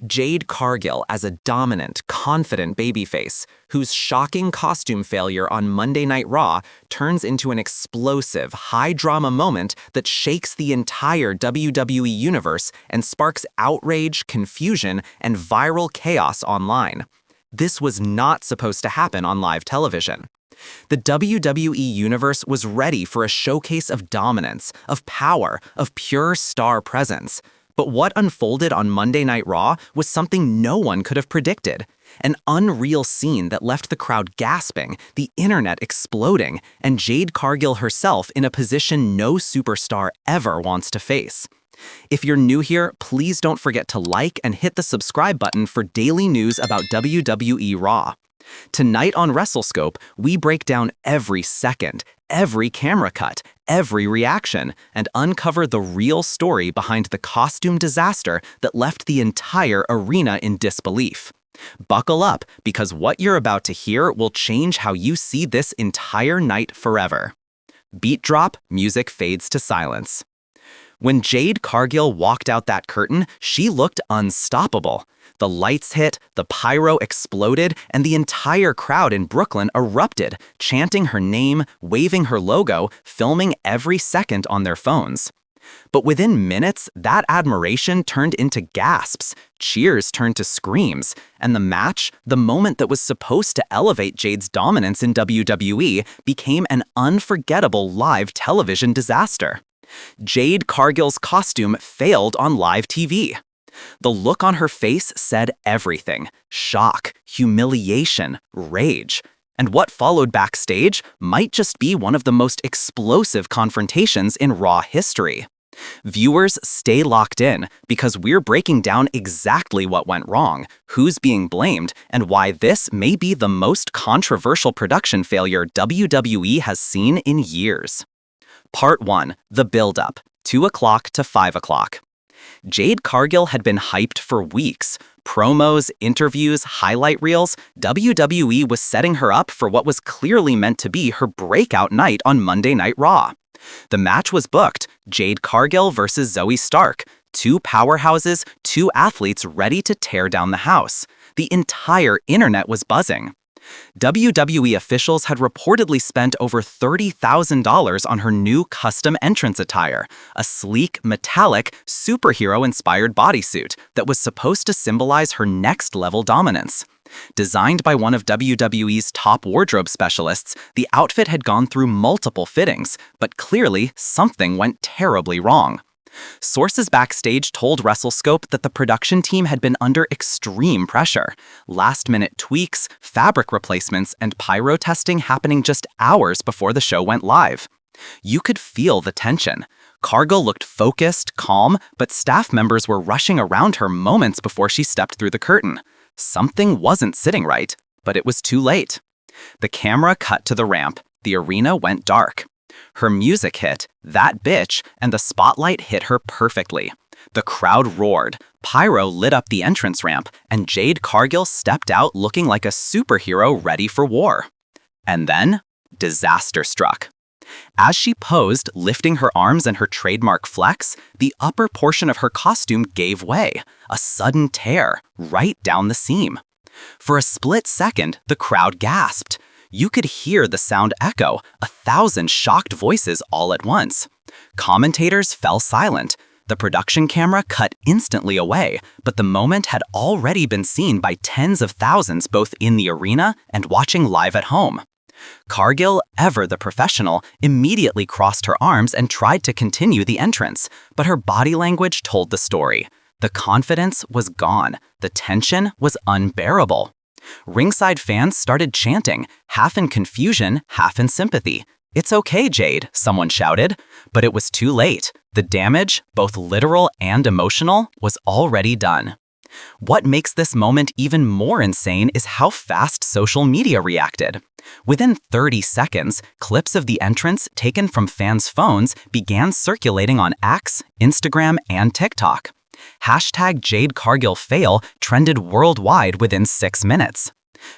Jade Cargill as a dominant, confident babyface, whose shocking costume failure on Monday Night Raw turns into an explosive, high-drama moment that shakes the entire WWE universe and sparks outrage, confusion, and viral chaos online. This was not supposed to happen on live television. The WWE Universe was ready for a showcase of dominance, of power, of pure star presence. But what unfolded on Monday Night Raw was something no one could have predicted. An unreal scene that left the crowd gasping, the internet exploding, and Jade Cargill herself in a position no superstar ever wants to face. If you're new here, please don't forget to like and hit the subscribe button for daily news about WWE Raw. Tonight on WrestleScope, we break down every second, every camera cut, every reaction, and uncover the real story behind the costume disaster that left the entire arena in disbelief. Buckle up, because what you're about to hear will change how you see this entire night forever. Beat drop, music fades to silence. When Jade Cargill walked out that curtain, she looked unstoppable. The lights hit, the pyro exploded, and the entire crowd in Brooklyn erupted, chanting her name, waving her logo, filming every second on their phones. But within minutes, that admiration turned into gasps, cheers turned to screams, and the match, the moment that was supposed to elevate Jade's dominance in WWE, became an unforgettable live television disaster. Jade Cargill's costume failed on live TV. The look on her face said everything: shock, humiliation, rage. And what followed backstage might just be one of the most explosive confrontations in Raw history. Viewers, stay locked in, because we're breaking down exactly what went wrong, who's being blamed, and why this may be the most controversial production failure WWE has seen in years. Part 1. The Build-Up, 2 o'clock to 5 o'clock. Jade Cargill had been hyped for weeks. Promos, interviews, highlight reels, WWE was setting her up for what was clearly meant to be her breakout night on Monday Night Raw. The match was booked: Jade Cargill versus Zoe Stark. Two powerhouses, two athletes ready to tear down the house. The entire internet was buzzing. WWE officials had reportedly spent over $30,000 on her new custom entrance attire, a sleek, metallic, superhero-inspired bodysuit that was supposed to symbolize her next-level dominance. Designed by one of WWE's top wardrobe specialists, the outfit had gone through multiple fittings, but clearly something went terribly wrong. Sources backstage told WrestleScope that the production team had been under extreme pressure. Last-minute tweaks, fabric replacements, and pyro testing happening just hours before the show went live. You could feel the tension. Cargill looked focused, calm, but staff members were rushing around her moments before she stepped through the curtain. Something wasn't sitting right, but it was too late. The camera cut to the ramp. The arena went dark. Her music hit, That Bitch, and the spotlight hit her perfectly. The crowd roared, pyro lit up the entrance ramp, and Jade Cargill stepped out looking like a superhero ready for war. And then, disaster struck. As she posed, lifting her arms and her trademark flex, the upper portion of her costume gave way, a sudden tear, right down the seam. For a split second, the crowd gasped. You could hear the sound echo, 1,000 shocked voices all at once. Commentators fell silent. The production camera cut instantly away, but the moment had already been seen by tens of thousands both in the arena and watching live at home. Cargill, ever the professional, immediately crossed her arms and tried to continue the entrance, but her body language told the story. The confidence was gone. The tension was unbearable. Ringside fans started chanting, half in confusion, half in sympathy. "It's okay, Jade," someone shouted. But it was too late. The damage, both literal and emotional, was already done. What makes this moment even more insane is how fast social media reacted. Within 30 seconds, clips of the entrance taken from fans' phones began circulating on X, Instagram, and TikTok. Hashtag Jade Cargill fail trended worldwide within 6 minutes.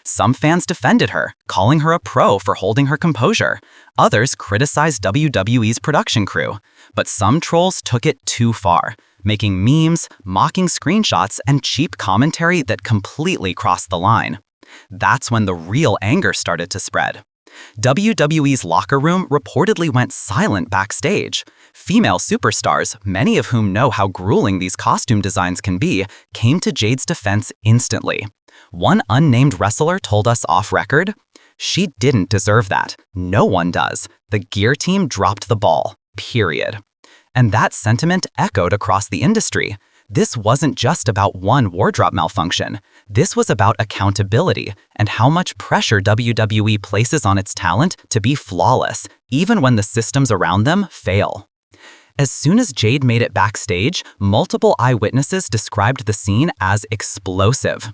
Some fans defended her, calling her a pro for holding her composure. Others criticized WWE's production crew. But some trolls took it too far. making memes, mocking screenshots, and cheap commentary that completely crossed the line. That's when the real anger started to spread. WWE's locker room reportedly went silent backstage. Female superstars, many of whom know how grueling these costume designs can be, came to Jade's defense instantly. One unnamed wrestler told us off-record, "She didn't deserve that. No one does. The gear team dropped the ball. Period." And that sentiment echoed across the industry. This wasn't just about one wardrobe malfunction. This was about accountability and how much pressure WWE places on its talent to be flawless, even when the systems around them fail. As soon as Jade made it backstage, multiple eyewitnesses described the scene as explosive.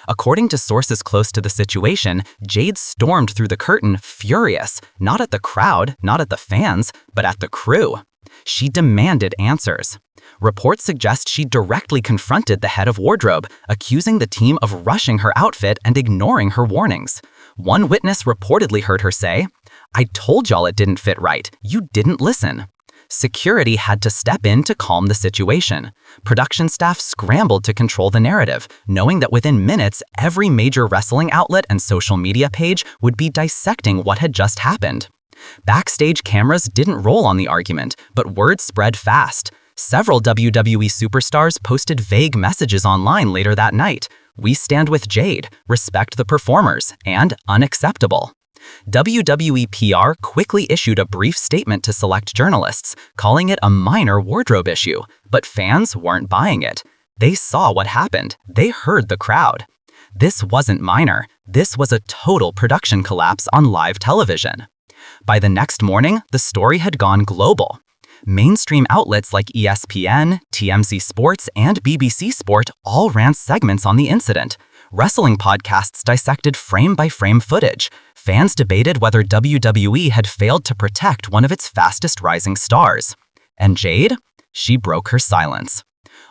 According to sources close to the situation, Jade stormed through the curtain furious, not at the crowd, not at the fans, but at the crew. She demanded answers. Reports suggest she directly confronted the head of wardrobe, accusing the team of rushing her outfit and ignoring her warnings. One witness reportedly heard her say, "I told y'all it didn't fit right. You didn't listen." Security had to step in to calm the situation. Production staff scrambled to control the narrative, knowing that within minutes, every major wrestling outlet and social media page would be dissecting what had just happened. Backstage cameras didn't roll on the argument, but word spread fast. Several WWE superstars posted vague messages online later that night. "We stand with Jade, respect the performers," and "unacceptable." WWE PR quickly issued a brief statement to select journalists, calling it a minor wardrobe issue, but fans weren't buying it. They saw what happened. They heard the crowd. This wasn't minor. This was a total production collapse on live television. By the next morning, the story had gone global. Mainstream outlets like ESPN, TMZ Sports, and BBC Sport all ran segments on the incident. Wrestling podcasts dissected frame-by-frame footage. Fans debated whether WWE had failed to protect one of its fastest-rising stars. And Jade? She broke her silence.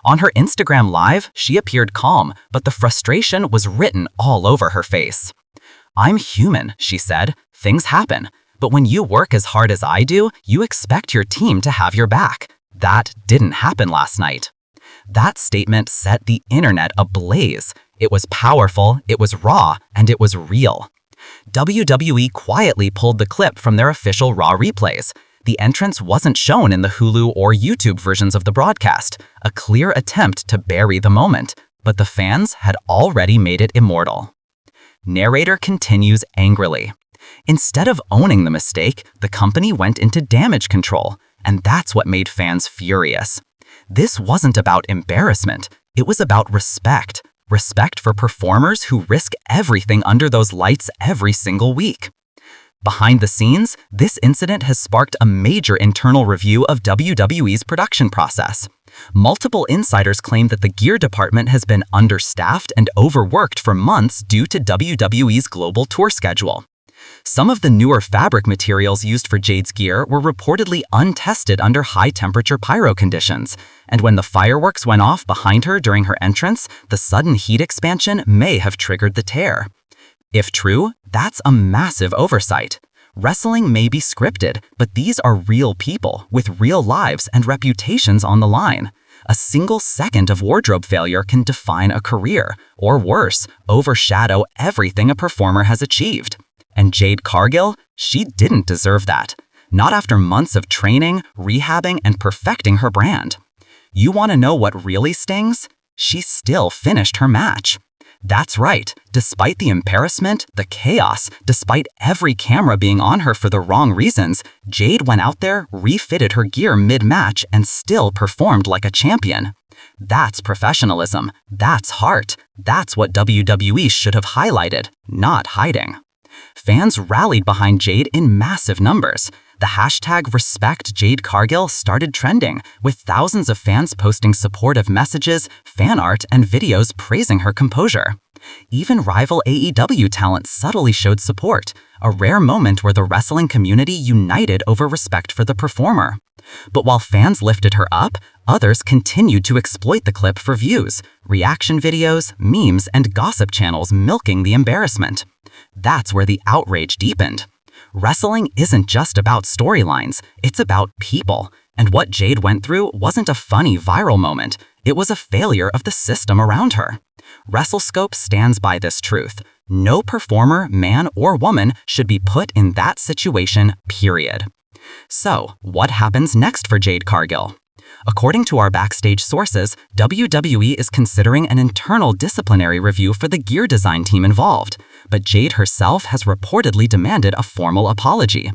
On her Instagram Live, she appeared calm, but the frustration was written all over her face. "I'm human," she said. "Things happen. But when you work as hard as I do, you expect your team to have your back. That didn't happen last night." That statement set the internet ablaze. It was powerful, it was raw, and it was real. WWE quietly pulled the clip from their official Raw replays. The entrance wasn't shown in the Hulu or YouTube versions of the broadcast, a clear attempt to bury the moment, but the fans had already made it immortal. Narrator continues angrily. Instead of owning the mistake, the company went into damage control, and that's what made fans furious. This wasn't about embarrassment, it was about respect. Respect for performers who risk everything under those lights every single week. Behind the scenes, this incident has sparked a major internal review of WWE's production process. Multiple insiders claim that the gear department has been understaffed and overworked for months due to WWE's global tour schedule. Some of the newer fabric materials used for Jade's gear were reportedly untested under high-temperature pyro conditions, and when the fireworks went off behind her during her entrance, the sudden heat expansion may have triggered the tear. If true, that's a massive oversight. Wrestling may be scripted, but these are real people with real lives and reputations on the line. A single second of wardrobe failure can define a career, or worse, overshadow everything a performer has achieved. And Jade Cargill, she didn't deserve that. Not after months of training, rehabbing, and perfecting her brand. You want to know what really stings? She still finished her match. That's right, despite the embarrassment, the chaos, despite every camera being on her for the wrong reasons, Jade went out there, refitted her gear mid-match, and still performed like a champion. That's professionalism. That's heart. That's what WWE should have highlighted, not hiding. Fans rallied behind Jade in massive numbers. The hashtag #RespectJadeCargill started trending, with thousands of fans posting supportive messages, fan art, and videos praising her composure. Even rival AEW talent subtly showed support, a rare moment where the wrestling community united over respect for the performer. But while fans lifted her up, others continued to exploit the clip for views, reaction videos, memes, and gossip channels milking the embarrassment. That's where the outrage deepened. Wrestling isn't just about storylines, it's about people. And what Jade went through wasn't a funny viral moment, it was a failure of the system around her. WrestleScope stands by this truth. No performer, man or woman, should be put in that situation, period. So, what happens next for Jade Cargill? According to our backstage sources, WWE is considering an internal disciplinary review for the gear design team involved, but Jade herself has reportedly demanded a formal apology.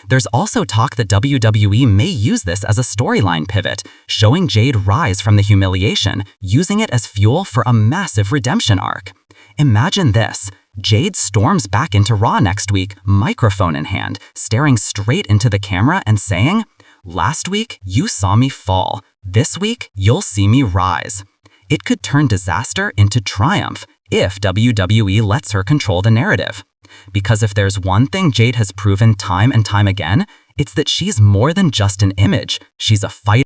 There's also talk that WWE may use this as a storyline pivot, showing Jade rise from the humiliation, using it as fuel for a massive redemption arc. Imagine this. Jade storms back into Raw next week, microphone in hand, staring straight into the camera and saying, "Last week, you saw me fall. This week, you'll see me rise." It could turn disaster into triumph if WWE lets her control the narrative. Because if there's one thing Jade has proven time and time again, it's that she's more than just an image. She's a fighter.